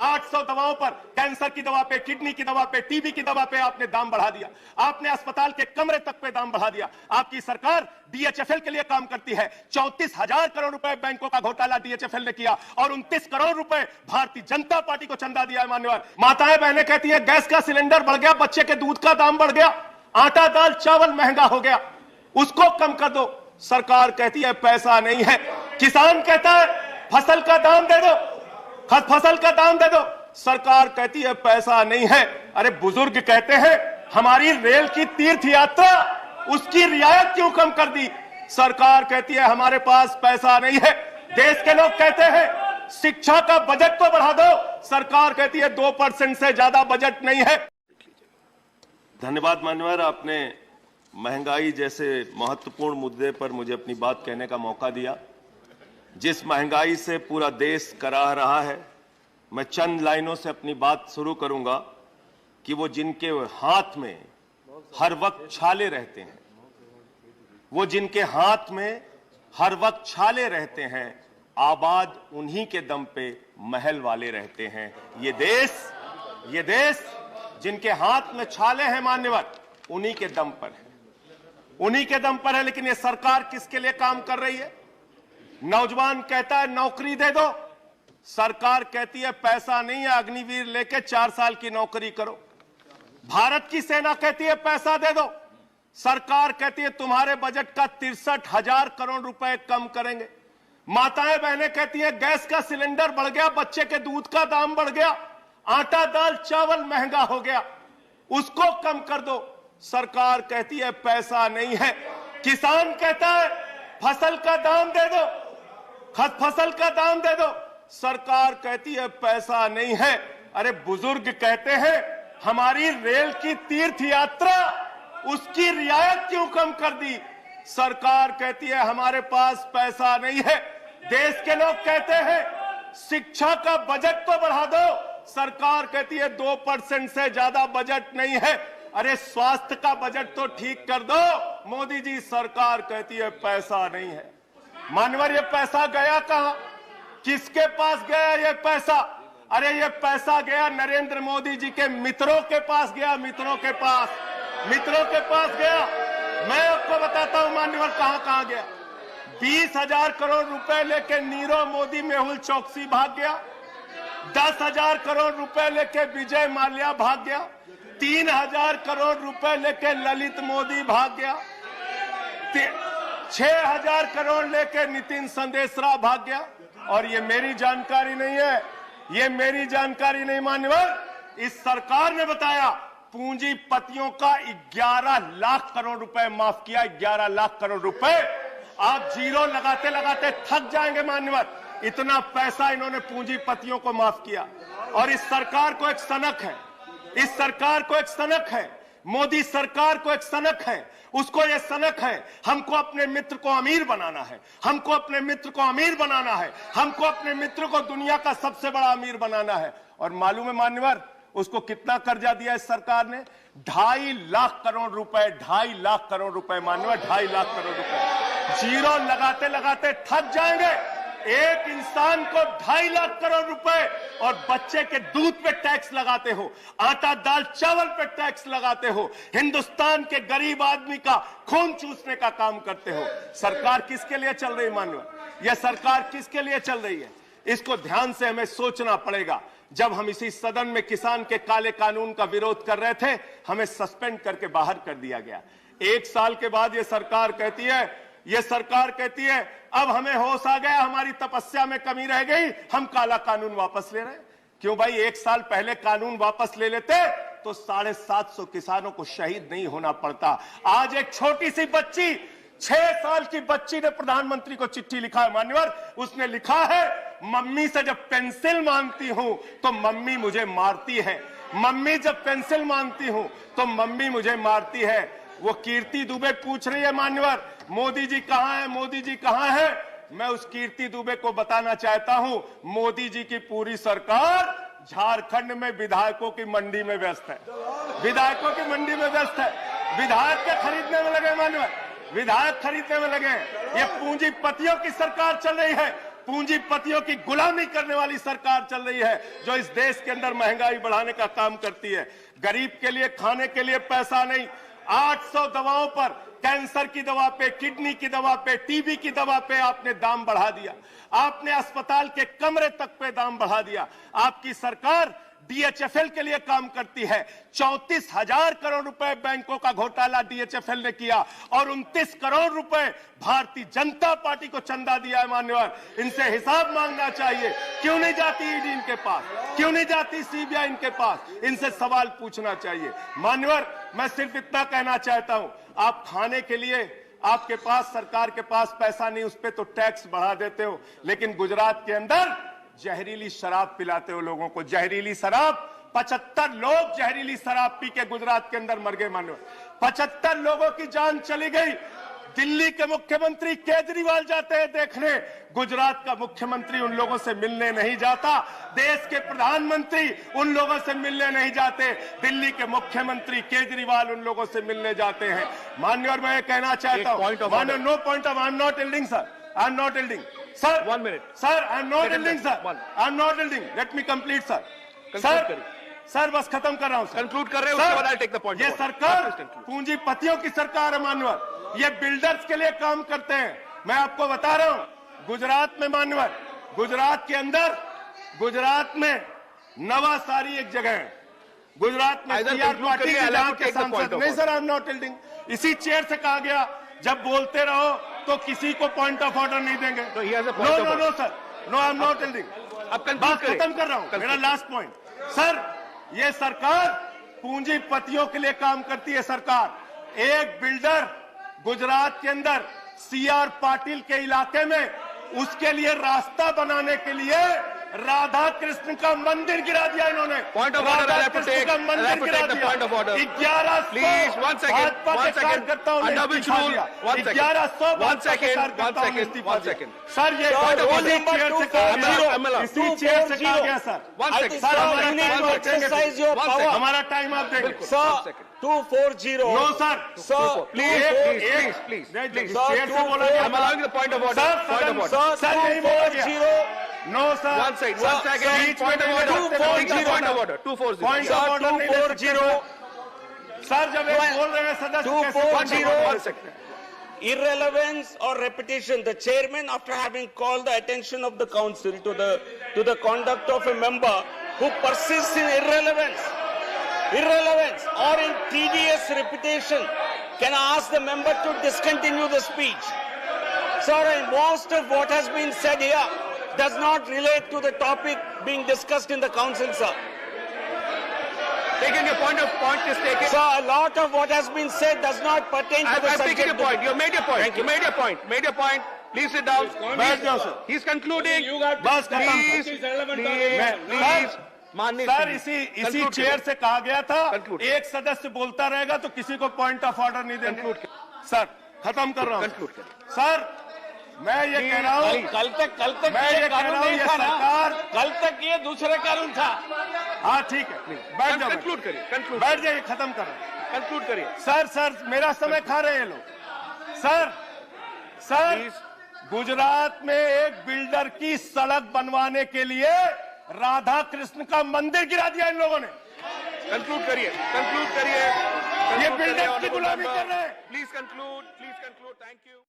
800 दवाओं पर, कैंसर की दवा पे, किडनी की दवा पे, टीबी की दवा पे आपने दाम बढ़ा दिया। आपने अस्पताल के कमरे तक पे दाम बढ़ा दिया। आपकी सरकार डीएचएफएल के लिए काम करती है। 34,000 करोड़ रुपए बैंकों का घोटाला डीएचएफएल ने किया और 29 करोड़ रुपए भारतीय जनता पार्टी को चंदा दिया है। मान्यवर, माताएं बहनें कहती है गैस का सिलेंडर बढ़ गया, बच्चे के दूध का दाम बढ़ गया, आटा दाल चावल महंगा हो गया, उसको कम कर दो। सरकार कहती है पैसा नहीं है। किसान कहता है फसल का दाम दे दो, फसल का दाम दे दो। सरकार कहती है पैसा नहीं है। अरे बुजुर्ग कहते हैं हमारी रेल की तीर्थ यात्रा, उसकी रियायत क्यों कम कर दी? सरकार कहती है हमारे पास पैसा नहीं है। देश के लोग कहते हैं शिक्षा का बजट तो बढ़ा दो। सरकार कहती है 2% से ज्यादा बजट नहीं है। धन्यवाद मान्यवर, आपने महंगाई जैसे महत्वपूर्ण मुद्दे पर मुझे अपनी बात कहने का मौका दिया। जिस महंगाई से पूरा देश कराह रहा है, मैं चंद लाइनों से अपनी बात शुरू करूंगा कि वो जिनके हाथ में हर वक्त छाले रहते हैं, वो जिनके हाथ में हर वक्त छाले रहते हैं, आबाद उन्हीं के दम पे महल वाले रहते हैं। ये देश जिनके हाथ में छाले हैं मान्यवर, उन्हीं के दम पर है, उन्हीं के दम पर है। लेकिन ये सरकार किसके लिए काम कर रही है? नौजवान कहता है नौकरी दे दो, सरकार कहती है पैसा नहीं है, अग्निवीर लेके 4 साल की नौकरी करो। भारत की सेना कहती है पैसा दे दो, सरकार कहती है तुम्हारे बजट का 63,000 करोड़ रुपए कम करेंगे। माताएं बहनें कहती हैं गैस का सिलेंडर बढ़ गया, बच्चे के दूध का दाम बढ़ गया, आटा दाल चावल महंगा हो गया, उसको कम कर दो। सरकार कहती है पैसा नहीं है। किसान कहता है फसल का दाम दे दो, फसल का दाम दे दो, सरकार कहती है पैसा नहीं है। अरे बुजुर्ग कहते हैं हमारी रेल की तीर्थ यात्रा, उसकी रियायत क्यों कम कर दी? सरकार कहती है हमारे पास पैसा नहीं है। देश के लोग कहते हैं शिक्षा का बजट तो बढ़ा दो, सरकार कहती है 2% से ज्यादा बजट नहीं है। अरे स्वास्थ्य का बजट तो ठीक कर दो, मोदी जी, सरकार कहती है पैसा नहीं है। मानवर, ये पैसा गया कहां? किसके पास गया ये पैसा? अरे ये पैसा गया नरेंद्र मोदी जी के मित्रों के पास गया, मित्रों के पास गया। मैं आपको बताता हूं मान्यवर कहां कहां गया। 20,000 करोड़ रुपए लेके नीरव मोदी मेहुल चौकसी भाग गया, 10,000 करोड़ रुपए लेके विजय माल्या भाग गया, 3,000 करोड़ रुपए लेके ललित मोदी भाग गया, 6,000 करोड़ लेके नितिन संदेशरा भाग गया। और ये मेरी जानकारी नहीं है, ये मेरी जानकारी नहीं मान्यवर, इस सरकार ने बताया पूंजीपतियों का 11 लाख करोड़ रुपए माफ किया। 11 लाख करोड़ रुपए आप जीरो लगाते लगाते थक जाएंगे मान्यवर, इतना पैसा इन्होंने पूंजीपतियों को माफ किया। और इस सरकार को एक सनक है, इस सरकार को एक सनक है, मोदी सरकार को एक सनक है। उसको ये सनक है हमको अपने मित्र को अमीर बनाना है, हमको अपने मित्र को अमीर बनाना है, हमको अपने मित्र को दुनिया का सबसे बड़ा अमीर बनाना है। और मालूम है मान्यवर उसको कितना कर्जा दिया इस सरकार ने? 2.5 लाख करोड़ रुपए, 2.5 लाख करोड़ रुपए मान्यवर, 2.5 लाख करोड़ रुपए। जीरो लगाते लगाते थक जाएंगे। एक इंसान को 2.5 लाख करोड़ रुपए और बच्चे के दूध पे टैक्स लगाते हो, आटा दाल चावल पे टैक्स लगाते हो, हिंदुस्तान के गरीब आदमी का खून चूसने का काम करते हो। सरकार किसके लिए चल रही मान्यवर? यह सरकार किसके लिए चल रही है? इसको ध्यान से हमें सोचना पड़ेगा। जब हम इसी सदन में किसान के काले कानून का विरोध कर रहे थे, हमें सस्पेंड करके बाहर कर दिया गया। 1 साल के बाद ये सरकार कहती है अब हमें होश आ गया, हमारी तपस्या में कमी रह गई, हम काला कानून वापस ले रहे हैं। क्यों भाई? 1 साल पहले कानून वापस ले लेते तो 750 किसानों को शहीद नहीं होना पड़ता। आज एक छोटी सी बच्ची, 6 साल की बच्ची ने प्रधानमंत्री को चिट्ठी लिखा है मान्यवर। उसने लिखा है मम्मी से जब पेंसिल मांगती हूं तो मम्मी मुझे मारती है, मम्मी जब पेंसिल मांगती हूं तो मम्मी मुझे मारती है। वो कीर्ति दुबे पूछ रही है मान्यवर मोदी जी कहां है, मोदी जी कहां है? मैं उस कीर्ति दुबे को बताना चाहता हूं मोदी जी की पूरी सरकार झारखंड में विधायकों की मंडी में व्यस्त है, विधायकों की मंडी में व्यस्त है। विधायक के खरीदने में लगे मान्यवर, विधायक खरीदने में लगे। ये पूंजीपतियों की सरकार चल रही है। पूंजीपतियों की गुलामी करने वाली सरकार चल रही है, जो इस देश के अंदर महंगाई बढ़ाने का काम करती है। गरीब के लिए खाने के लिए पैसा नहीं, 800 दवाओं पर, कैंसर की दवा पे, किडनी की दवा पे, टीबी की दवा पे आपने दाम बढ़ा दिया। आपने अस्पताल के कमरे तक पे दाम बढ़ा दिया। आपकी सरकार डीएचएफएल के लिए काम करती है। 34,000 करोड़ रुपए बैंकों का घोटाला डीएचएफएल ने किया और 29 करोड़ रुपए भारतीय जनता पार्टी को चंदा दिया है। मान्यवर, इनसे हिसाब मांगना चाहिए। क्यों नहीं जाती ईडी इनके पास, क्यों नहीं जाती सीबीआई इनके पास? इनसे सवाल पूछना चाहिए। मान्यवर, मैं सिर्फ इतना कहना चाहता हूं, आप खाने के लिए आपके पास, सरकार के पास पैसा नहीं, उस पर तो टैक्स बढ़ा देते हो, लेकिन गुजरात के अंदर जहरीली शराब पिलाते हो लोगों को। जहरीली शराब, 75 लोग जहरीली शराब पी के गुजरात के अंदर मर गए। मानो 75 लोगों की जान चली गई। दिल्ली के मुख्यमंत्री केजरीवाल जाते हैं देखने, गुजरात का मुख्यमंत्री उन लोगों से मिलने नहीं जाता। देश के प्रधानमंत्री उन लोगों से मिलने नहीं जाते, दिल्ली के मुख्यमंत्री केजरीवाल उन लोगों से मिलने जाते हैं। माननीय, मैं ये कहना चाहता हूं, माननीय, no point of, I am not yielding sir, I am not yielding sir, 1 minute sir, I am not yielding sir, I am not yielding, let me complete sir, sir बस खत्म कर रहा हूं, कंक्लूड कर रहे हो, उसके बाद I'll take the point। ये सरकार पूंजीपतियों की सरकार है मान्यवर, ये बिल्डर्स के लिए काम करते हैं। मैं आपको बता रहा हूं, गुजरात में मान्यवर, गुजरात के अंदर, गुजरात में नवासारी एक जगह है, गुजरात में सीआर पार्टी के सांसद, नहीं sir, I am not yielding, इसी चेयर से कहा गया जब बोलते रहो तो किसी को पॉइंट ऑफ ऑर्डर नहीं देंगे। No sir, no, I am not yielding. अब बात खत्म कर रहा हूं, मेरा लास्ट पॉइंट। सर, ये सरकार पूंजीपतियों के लिए काम करती है। सरकार, एक बिल्डर गुजरात के अंदर सीआर पाटिल के इलाके में, उसके लिए रास्ता बनाने के लिए राधा कृष्ण का मंदिर गिरा दिया इन्होंने। Point of order, Radha Krishna का मंदिर गिरा दिया। Point of order, 1100 please, 1 second, 1 second, under which rule, 1100 1 second sir, ये पॉइंट ऑफ ऑर्डर इसी चेयर से कहा गया सर। 1 सेकंड सर, हमारा टाइम आप देंगे sir. 240 no sir, please please chair से बोला, I am allowing the point of order, point of order sir, नहीं बोला गया। No sir. 1 second. Point of order. 240. Sir, जब बोल रहे हैं सदस्य 240. Irrelevance or repetition. The chairman, after having called the attention of the council to the conduct of a member who persists in irrelevance or in tedious repetition, can ask the member to discontinue the speech. Sir, and most of what has been said here does not relate to the topic being discussed in the council, sir. Taking your point is taken. Sir, a lot of what has been said does not pertain to the subject. I've taken your point. You made your point. You made your point. Made your point. Please sit down. He's concluding. बस please, sir, इसी chair से कहा गया था, एक सदस्य बोलता रहेगा तो किसी को पॉइंट ऑफ ऑर्डर नहीं देंगे। सर, खत्म कर रहा हूँ सर। मैं ये कह रहा हूँ, कल तक मैं ये कह रहा हूँ, ये सरकार, कल तक ये दूसरे कानून था। हाँ ठीक है, बैठ जाओ, कंक्लूड करिए, बैठ जाइए, खत्म कर रहे हैं, कंक्लूड करिए। सर, मेरा समय खा रहे हैं लोग। सर, गुजरात में एक बिल्डर की सड़क बनवाने के लिए राधा कृष्ण का मंदिर गिरा दिया इन लोगों ने। कंक्लूड करिए, ये बिल्डर की गुलामी कर रहे हैं। Please conclude, thank you.